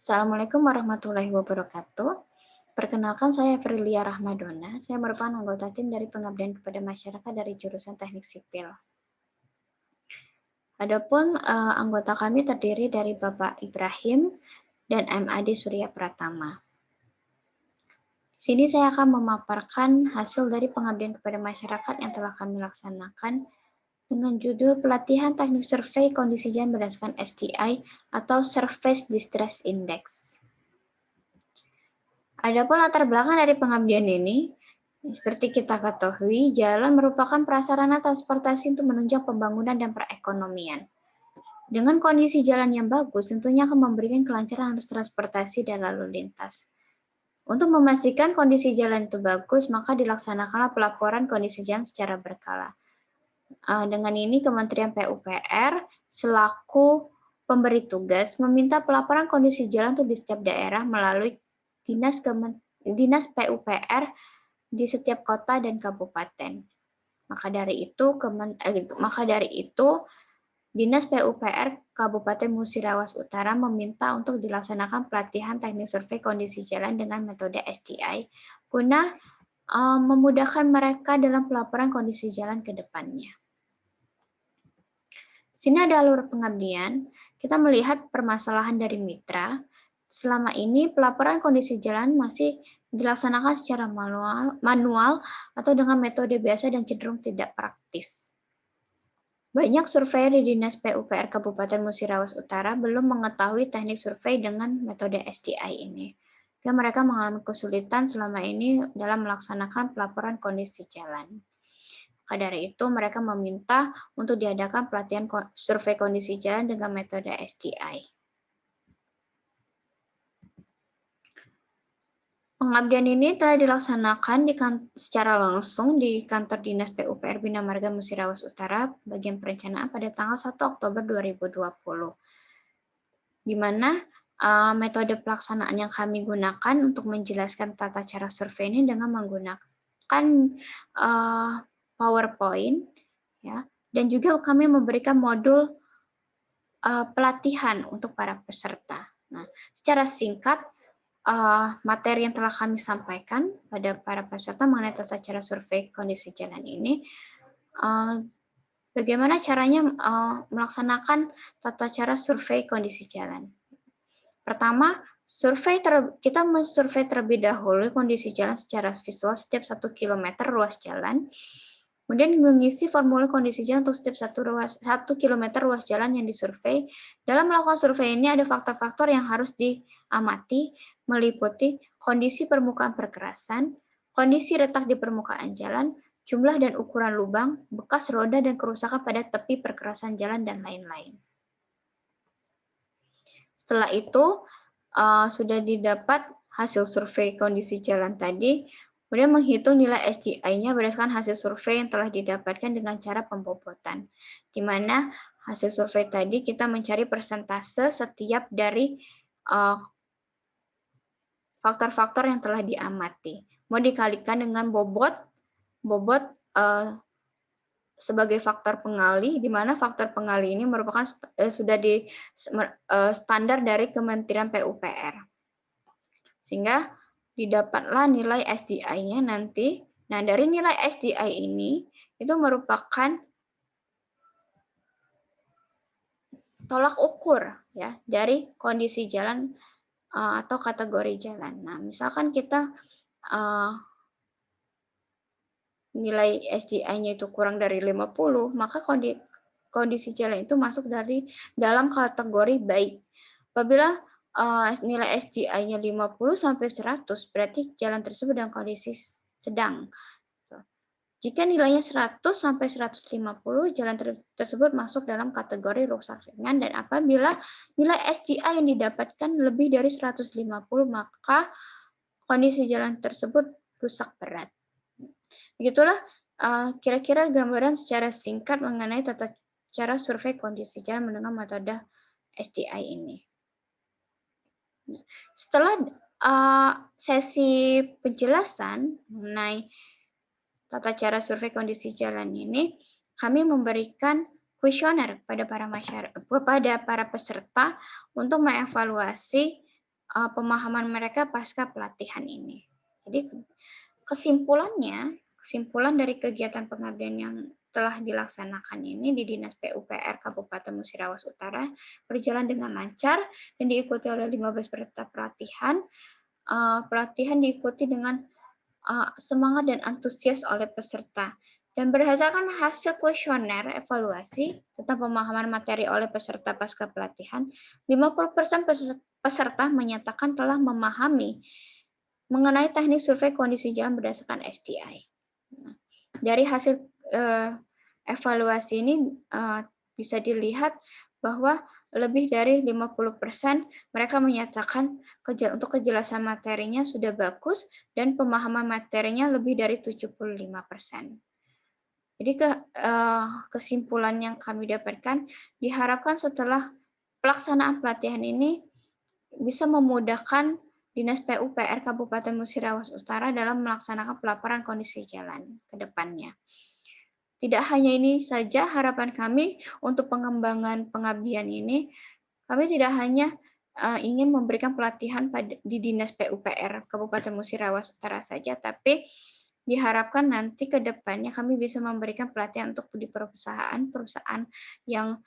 Assalamualaikum warahmatullahi wabarakatuh. Perkenalkan saya Frilia Rahmadona. Saya merupakan anggota tim dari Pengabdian kepada Masyarakat dari jurusan Teknik Sipil. Adapun anggota kami terdiri dari Bapak Ibrahim dan MAD Surya Pratama. Di sini saya akan memaparkan hasil dari pengabdian kepada masyarakat yang telah kami laksanakan dengan judul Pelatihan Teknik Survei Kondisi Jalan berdasarkan SDI atau Surface Distress Index. Adapun latar belakang dari pengabdian ini, seperti kita ketahui, jalan merupakan prasarana transportasi untuk menunjang pembangunan dan perekonomian. Dengan kondisi jalan yang bagus, tentunya akan memberikan kelancaran arus transportasi dan lalu lintas. Untuk memastikan kondisi jalan itu bagus, maka dilaksanakanlah pelaporan kondisi jalan secara berkala. Dengan ini, Kementerian PUPR selaku pemberi tugas meminta pelaporan kondisi jalan untuk di setiap daerah melalui Dinas PUPR di setiap kota dan kabupaten. Maka dari itu, Dinas PUPR Kabupaten Musirawas Utara meminta untuk dilaksanakan pelatihan teknik survei kondisi jalan dengan metode SDI guna memudahkan mereka dalam pelaporan kondisi jalan ke depannya. Di sini ada alur pengabdian. Kita melihat permasalahan dari mitra. Selama ini pelaporan kondisi jalan masih dilaksanakan secara manual atau dengan metode biasa dan cenderung tidak praktis. Banyak survei di Dinas PUPR Kabupaten Musirawas Utara belum mengetahui teknik survei dengan metode SDI ini. Dan mereka mengalami kesulitan selama ini dalam melaksanakan pelaporan kondisi jalan. Maka dari itu, mereka meminta untuk diadakan pelatihan survei kondisi jalan dengan metode SDI. Pengabdian ini telah dilaksanakan secara langsung di kantor Dinas PUPR Bina Marga Musirawas Utara, bagian perencanaan pada tanggal 1 Oktober 2020. Di mana metode pelaksanaan yang kami gunakan untuk menjelaskan tata cara survei ini dengan menggunakan PowerPoint, ya, dan juga kami memberikan modul pelatihan untuk para peserta. Nah, secara singkat, materi yang telah kami sampaikan pada para peserta mengenai tata cara survei kondisi jalan ini, bagaimana caranya melaksanakan tata cara survei kondisi jalan. Pertama, kita mensurvei terlebih dahulu kondisi jalan secara visual setiap 1 km ruas jalan. Kemudian mengisi formulir kondisi jalan untuk setiap 1 km ruas jalan yang disurvei. Dalam melakukan survei ini ada faktor-faktor yang harus diamati, meliputi kondisi permukaan perkerasan, kondisi retak di permukaan jalan, jumlah dan ukuran lubang, bekas roda dan kerusakan pada tepi perkerasan jalan, dan lain-lain. Setelah itu, sudah didapat hasil survei kondisi jalan tadi, kemudian menghitung nilai SDI-nya berdasarkan hasil survei yang telah didapatkan dengan cara pembobotan. Di mana hasil survei tadi kita mencari persentase setiap dari faktor-faktor yang telah diamati. Mau dikalikan dengan bobot sebagai faktor pengali, di mana faktor pengali ini merupakan sudah standar dari Kementerian PUPR. Sehingga didapatlah nilai SDI-nya nanti. Nah, dari nilai SDI ini itu merupakan tolak ukur ya dari kondisi jalan atau kategori jalan. Nah, misalkan kita nilai SDI-nya itu kurang dari 50, maka kondisi jalan itu masuk dalam kategori baik. Apabila nilai SDI-nya 50 sampai 100, berarti jalan tersebut dalam kondisi sedang. Jika nilainya 100 sampai 150, jalan tersebut masuk dalam kategori rusak ringan, dan apabila nilai SDI yang didapatkan lebih dari 150, maka kondisi jalan tersebut rusak berat. Begitulah kira-kira gambaran secara singkat mengenai tata cara survei kondisi jalan menggunakan metode SDI ini. Setelah sesi penjelasan mengenai tata cara survei kondisi jalan ini, kami memberikan kuesioner kepada para peserta untuk mengevaluasi pemahaman mereka pasca pelatihan ini. Jadi kesimpulan dari kegiatan pengabdian yang telah dilaksanakan ini di Dinas PUPR Kabupaten Musirawas Utara berjalan dengan lancar dan diikuti oleh 15 peserta pelatihan. Pelatihan diikuti dengan semangat dan antusias oleh peserta. Dan berdasarkan hasil kuesioner evaluasi tentang pemahaman materi oleh peserta pasca pelatihan, 50% peserta menyatakan telah memahami mengenai teknik survei kondisi jalan berdasarkan STI. Nah, dari hasil evaluasi ini bisa dilihat bahwa lebih dari 50% mereka menyatakan untuk kejelasan materinya sudah bagus dan pemahaman materinya lebih dari 75%. Jadi kesimpulan yang kami dapatkan, diharapkan setelah pelaksanaan pelatihan ini bisa memudahkan Dinas PUPR Kabupaten Musirawas Utara dalam melaksanakan pelaporan kondisi jalan ke depannya. Tidak hanya ini saja harapan kami untuk pengembangan pengabdian ini, kami tidak hanya ingin memberikan pelatihan di Dinas PUPR Kabupaten Musirawas Utara saja, tapi diharapkan nanti ke depannya kami bisa memberikan pelatihan untuk di perusahaan yang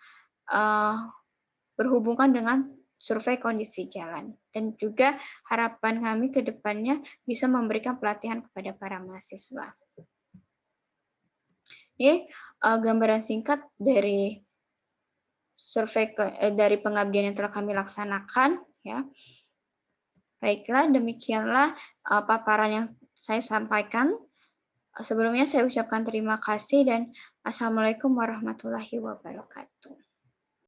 berhubungan dengan survei kondisi jalan. Dan juga harapan kami ke depannya bisa memberikan pelatihan kepada para mahasiswa. Ini gambaran singkat dari survei dari pengabdian yang telah kami laksanakan, ya. Baiklah, demikianlah paparan yang saya sampaikan. Sebelumnya saya ucapkan terima kasih dan Assalamualaikum warahmatullahi wabarakatuh.